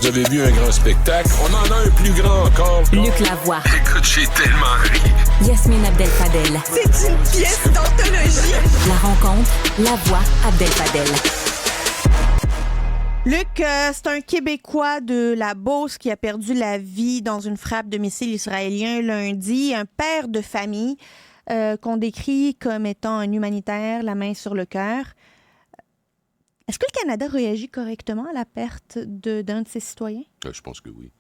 Vous avez vu un grand spectacle? On en a un plus grand encore. Luc Lavoie. Écoute, j'ai tellement ri. Yasmine Abdel-Fadel. C'est une pièce d'anthologie. La rencontre, Lavoie Abdel-Fadel. Luc, c'est un Québécois de la Beauce qui a perdu la vie dans une frappe de missile israélien lundi. Un père de famille qu'on décrit comme étant un humanitaire, la main sur le cœur. Est-ce que le Canada réagit correctement à la perte d'un de ses citoyens? Je pense que oui.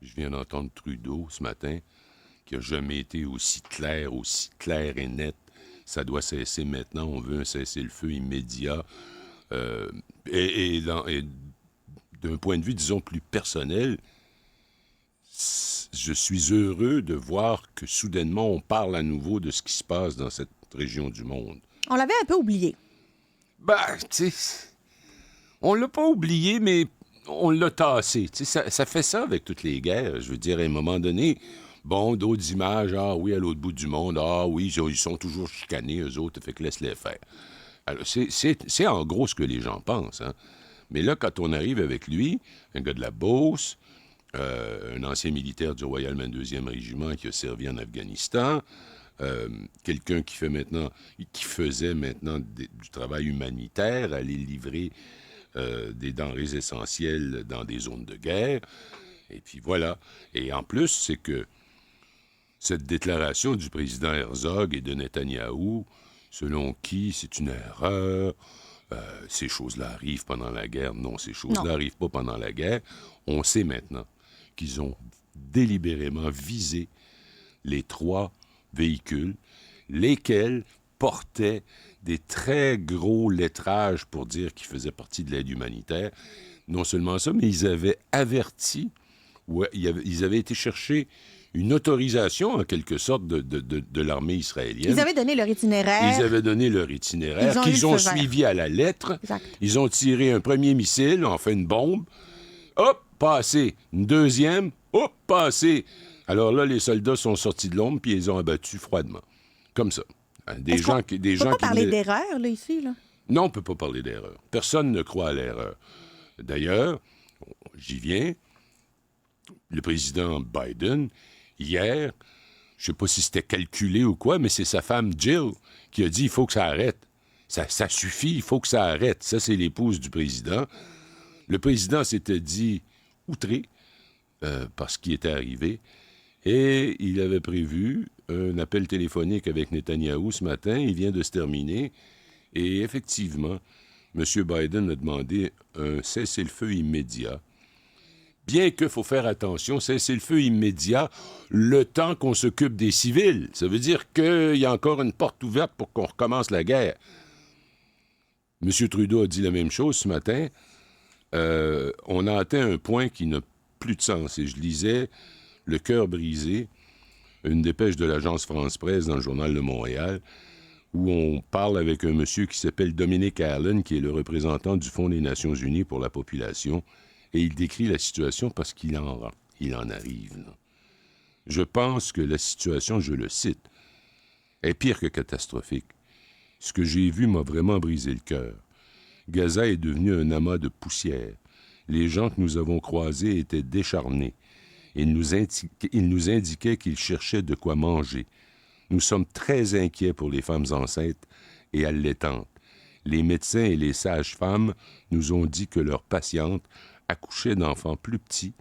Je viens d'entendre Trudeau ce matin, qui n'a jamais été aussi clair et net. Ça doit cesser maintenant. On veut un cessez-le-feu immédiat. Et d'un point de vue, disons, plus personnel, je suis heureux de voir que soudainement, on parle à nouveau de ce qui se passe dans cette région du monde. On l'avait un peu oublié. Tu sais, on l'a pas oublié, mais on l'a tassé. Tu sais, ça fait ça avec toutes les guerres. Je veux dire, à un moment donné, bon, d'autres images, ah oui, à l'autre bout du monde, ah oui, ils sont toujours chicanés, eux autres, fait que laisse-les faire. Alors, c'est en gros ce que les gens pensent, hein. Mais là, quand on arrive avec lui, un gars de la Beauce, un ancien militaire du Royal 22e Régiment qui a servi en Afghanistan, quelqu'un qui faisait maintenant du travail humanitaire, aller livrer des denrées essentielles dans des zones de guerre. Et puis voilà. Et en plus, c'est que cette déclaration du président Herzog et de Netanyahou, selon qui c'est une erreur, ces choses-là arrivent pendant la guerre. Non, ces choses-là n'arrivent pas pendant la guerre. On sait maintenant qu'ils ont délibérément visé les 3 véhicules, lesquels portaient des très gros lettrages pour dire qu'ils faisaient partie de l'aide humanitaire. Non seulement ça, mais ils avaient averti, ils avaient été chercher une autorisation, en quelque sorte, de l'armée israélienne. Ils avaient donné leur itinéraire. Qu'ils ont suivi à la lettre. Exact. Ils ont tiré un premier missile, enfin une bombe. Hop, passé. Une deuxième, hop, passé. Alors là, les soldats sont sortis de l'ombre puis ils les ont abattus froidement. Comme ça. Des gens qui... On ne peut pas parler d'erreur, là, ici, là? Non, on ne peut pas parler d'erreur. Personne ne croit à l'erreur. D'ailleurs, j'y viens, le président Biden... Hier, je ne sais pas si c'était calculé ou quoi, mais c'est sa femme Jill qui a dit « il faut que ça arrête. Ça suffit, il faut que ça arrête. » Ça, c'est l'épouse du président. Le président s'était dit outré par ce qui était arrivé et il avait prévu un appel téléphonique avec Netanyahou ce matin. Il vient de se terminer et effectivement, M. Biden a demandé un cessez-le-feu immédiat. Bien qu'il faut faire attention, c'est le feu immédiat le temps qu'on s'occupe des civils. Ça veut dire qu'il y a encore une porte ouverte pour qu'on recommence la guerre. M. Trudeau a dit la même chose ce matin. On a atteint un point qui n'a plus de sens. Et je lisais Le cœur brisé, une dépêche de l'agence France-Presse dans le Journal de Montréal, où on parle avec un monsieur qui s'appelle Dominic Allen, qui est le représentant du Fonds des Nations unies pour la population. Et il décrit la situation parce qu'il en arrive. Là. Je pense que la situation, je le cite, est pire que catastrophique. Ce que j'ai vu m'a vraiment brisé le cœur. Gaza est devenu un amas de poussière. Les gens que nous avons croisés étaient décharnés. Ils nous indiquaient qu'ils cherchaient de quoi manger. Nous sommes très inquiets pour les femmes enceintes et allaitantes. Les médecins et les sages-femmes nous ont dit que leurs patientes accouchaient d'enfants plus petits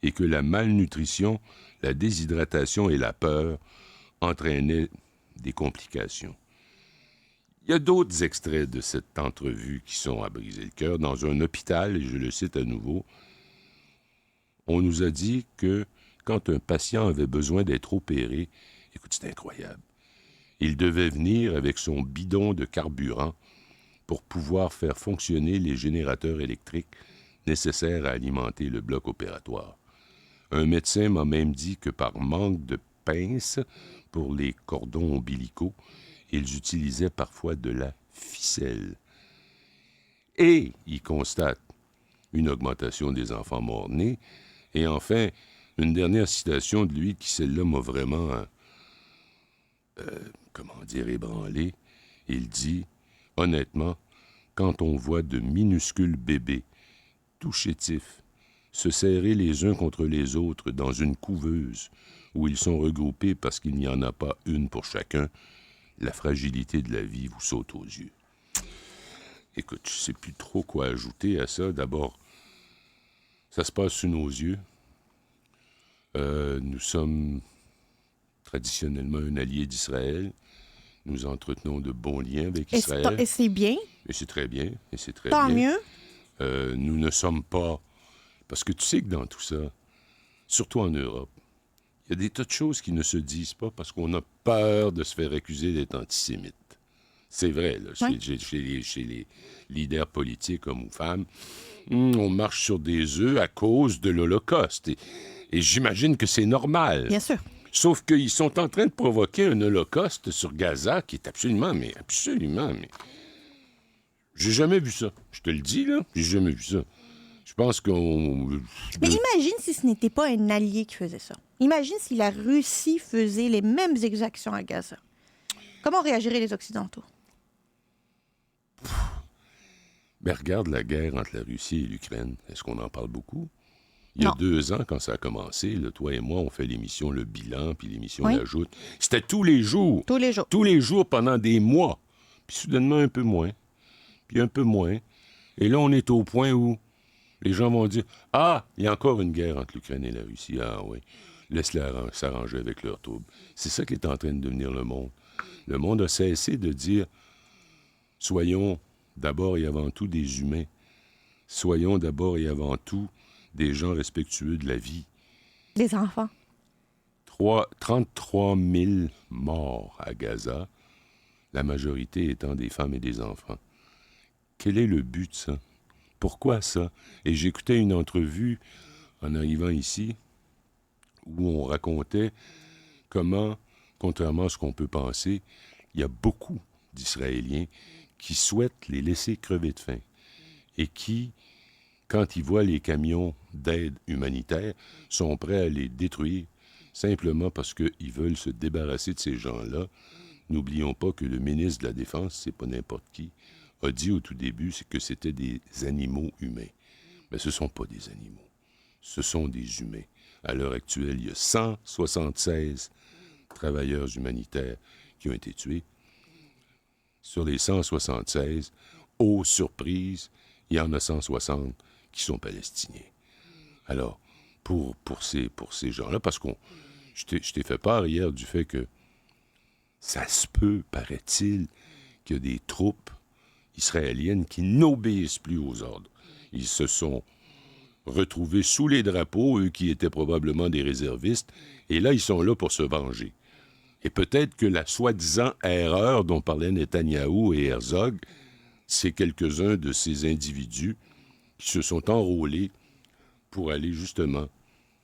et que la malnutrition, la déshydratation et la peur entraînaient des complications. Il y a d'autres extraits de cette entrevue qui sont à briser le cœur. Dans un hôpital, et je le cite à nouveau, on nous a dit que quand un patient avait besoin d'être opéré, écoute, c'est incroyable, il devait venir avec son bidon de carburant pour pouvoir faire fonctionner les générateurs électriques nécessaires à alimenter le bloc opératoire. Un médecin m'a même dit que par manque de pinces pour les cordons ombilicaux, ils utilisaient parfois de la ficelle. Et il constate une augmentation des enfants morts-nés. Et enfin, une dernière citation de lui qui, celle-là, m'a vraiment, ébranlé. Il dit, honnêtement, quand on voit de minuscules bébés tout chétifs, se serrer les uns contre les autres dans une couveuse où ils sont regroupés parce qu'il n'y en a pas une pour chacun, la fragilité de la vie vous saute aux yeux. Écoute, je ne sais plus trop quoi ajouter à ça. D'abord, ça se passe sous nos yeux. Nous sommes traditionnellement un allié d'Israël. Nous entretenons de bons liens avec Israël. Et c'est bien. Et c'est très bien. Et c'est très Tant bien. mieux. Nous ne sommes pas... Parce que tu sais que dans tout ça, surtout en Europe, il y a des tas de choses qui ne se disent pas parce qu'on a peur de se faire accuser d'être antisémite. C'est vrai, là, Oui. chez les leaders politiques, hommes ou femmes, on marche sur des œufs à cause de l'Holocauste. Et j'imagine que c'est normal. Bien sûr. Sauf qu'ils sont en train de provoquer un Holocauste sur Gaza qui est absolument... J'ai jamais vu ça. Je te le dis, là, j'ai jamais vu ça. Je pense qu'on... Mais imagine si ce n'était pas un allié qui faisait ça. Imagine si la Russie faisait les mêmes exactions à Gaza. Comment réagiraient les Occidentaux? Ben, regarde la guerre entre la Russie et l'Ukraine. Est-ce qu'on en parle beaucoup? Il y a 2 ans, quand ça a commencé, là, toi et moi, on fait l'émission Le Bilan, puis l'émission Oui. L'Ajoute. C'était tous les jours. Tous les jours. Tous les jours pendant des mois. Puis soudainement, un peu moins. Puis un peu moins. Et là, on est au point où les gens vont dire « Ah, il y a encore une guerre entre l'Ukraine et la Russie. Ah oui, laisse-les s'arranger avec leur trouble. » C'est ça qui est en train de devenir le monde. Le monde a cessé de dire « Soyons d'abord et avant tout des humains. Soyons d'abord et avant tout des gens respectueux de la vie. » Les enfants. 33 000 morts à Gaza, la majorité étant des femmes et des enfants. Quel est le but de ça? Pourquoi ça? Et j'écoutais une entrevue en arrivant ici où on racontait comment, contrairement à ce qu'on peut penser, il y a beaucoup d'Israéliens qui souhaitent les laisser crever de faim et qui, quand ils voient les camions d'aide humanitaire, sont prêts à les détruire simplement parce qu'ils veulent se débarrasser de ces gens-là. N'oublions pas que le ministre de la Défense, c'est pas n'importe qui, a dit au tout début que c'était des animaux humains. Mais ce ne sont pas des animaux. Ce sont des humains. À l'heure actuelle, il y a 176 travailleurs humanitaires qui ont été tués. Sur les 176, aux surprises, il y en a 160 qui sont palestiniens. Alors, pour ces gens-là, parce que je t'ai fait part hier du fait que ça se peut, paraît-il, qu'il y a des troupes israéliennes qui n'obéissent plus aux ordres. Ils se sont retrouvés sous les drapeaux, eux qui étaient probablement des réservistes, et là, ils sont là pour se venger. Et peut-être que la soi-disant erreur dont parlaient Netanyahou et Herzog, c'est quelques-uns de ces individus qui se sont enrôlés pour aller justement...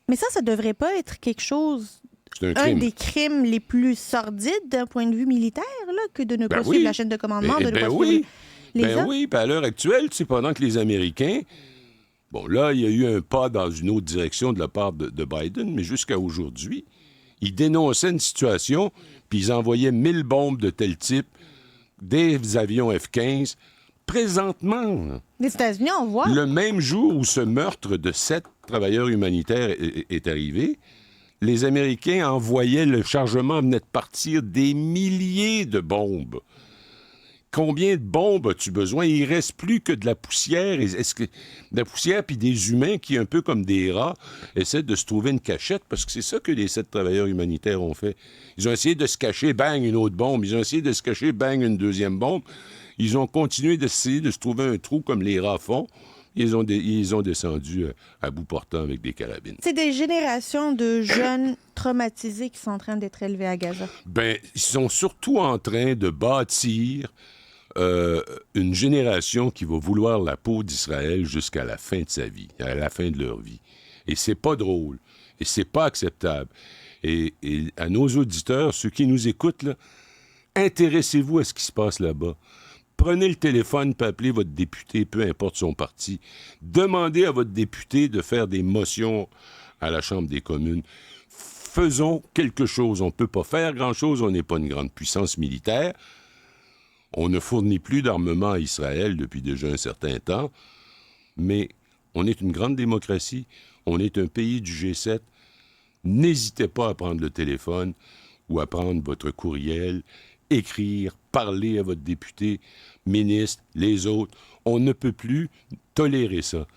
Mais ça devrait pas être quelque chose... C'est un crime. des crimes les plus sordides d'un point de vue militaire, là, que de ne pas suivre la chaîne de commandement, de ne pas suivre les hommes. Oui, à l'heure actuelle, c'est pendant que les Américains... Bon, là, il y a eu un pas dans une autre direction de la part de Biden, mais jusqu'à aujourd'hui, ils dénonçaient une situation, puis ils envoyaient 1000 bombes de tel type, des avions F-15. Présentement, Les États-Unis, on voit. le même jour où ce meurtre de 7 travailleurs humanitaires est arrivé, les Américains envoyaient, le chargement venait de partir, des milliers de bombes. Combien de bombes as-tu besoin? Il ne reste plus que de la poussière. Est-ce que de la poussière puis des humains qui, un peu comme des rats, essaient de se trouver une cachette? Parce que c'est ça que les 7 travailleurs humanitaires ont fait. Ils ont essayé de se cacher, bang, une autre bombe. Ils ont essayé de se cacher, bang, une deuxième bombe. Ils ont continué d'essayer de se trouver un trou comme les rats font. Ils ont descendu à bout portant avec des carabines. C'est des générations de jeunes traumatisés qui sont en train d'être élevés à Gaza. Ben, ils sont surtout en train de bâtir une génération qui va vouloir la peau d'Israël jusqu'à la fin de sa vie, à la fin de leur vie. Et c'est pas drôle. Et c'est pas acceptable. Et à nos auditeurs, ceux qui nous écoutent, là, intéressez-vous à ce qui se passe là-bas. Prenez le téléphone et appelez votre député, peu importe son parti. Demandez à votre député de faire des motions à la Chambre des communes. Faisons quelque chose. On ne peut pas faire grand-chose. On n'est pas une grande puissance militaire. On ne fournit plus d'armement à Israël depuis déjà un certain temps. Mais On est une grande démocratie. On est un pays du G7. N'hésitez pas à prendre le téléphone ou à prendre votre courriel, écrire, parler à votre député, ministre, les autres. On ne peut plus tolérer ça.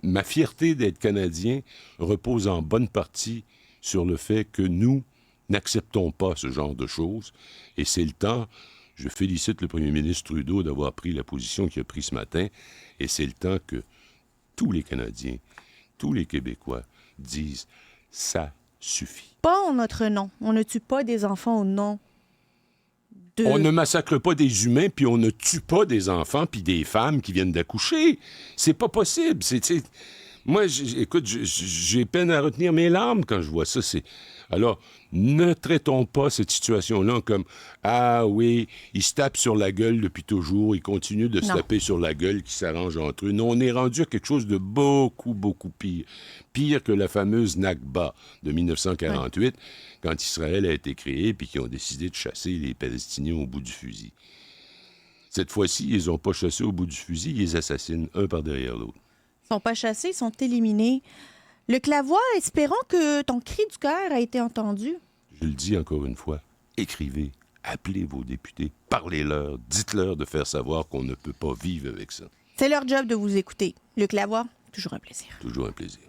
Ma fierté d'être Canadien repose en bonne partie sur le fait que nous n'acceptons pas ce genre de choses. Et c'est le temps, je félicite le premier ministre Trudeau d'avoir pris la position qu'il a prise ce matin, et c'est le temps que tous les Canadiens, tous les Québécois disent « ça suffit ». Pas en notre nom. On ne tue pas des enfants au nom de... On ne massacre pas des humains, puis on ne tue pas des enfants, puis des femmes qui viennent d'accoucher. C'est pas possible. Moi, écoute, j'ai peine à retenir mes larmes quand je vois ça. Alors, ne traitons pas cette situation-là comme « Ah oui, ils se tapent sur la gueule depuis toujours, ils continuent de se taper sur la gueule, qui s'arrangent entre eux. » Non, on est rendu à quelque chose de beaucoup, beaucoup pire. Pire que la fameuse Nakba de 1948, quand Israël a été créé, puis qu'ils ont décidé de chasser les Palestiniens au bout du fusil. Cette fois-ci, ils n'ont pas chassé au bout du fusil, ils les assassinent un par derrière l'autre. Ils sont pas chassés, ils sont éliminés. Le Clavois, espérons que ton cri du cœur a été entendu. Je le dis encore une fois, écrivez, appelez vos députés, parlez-leur, dites-leur de faire savoir qu'on ne peut pas vivre avec ça. C'est leur job de vous écouter. Le Clavois, toujours un plaisir. Toujours un plaisir.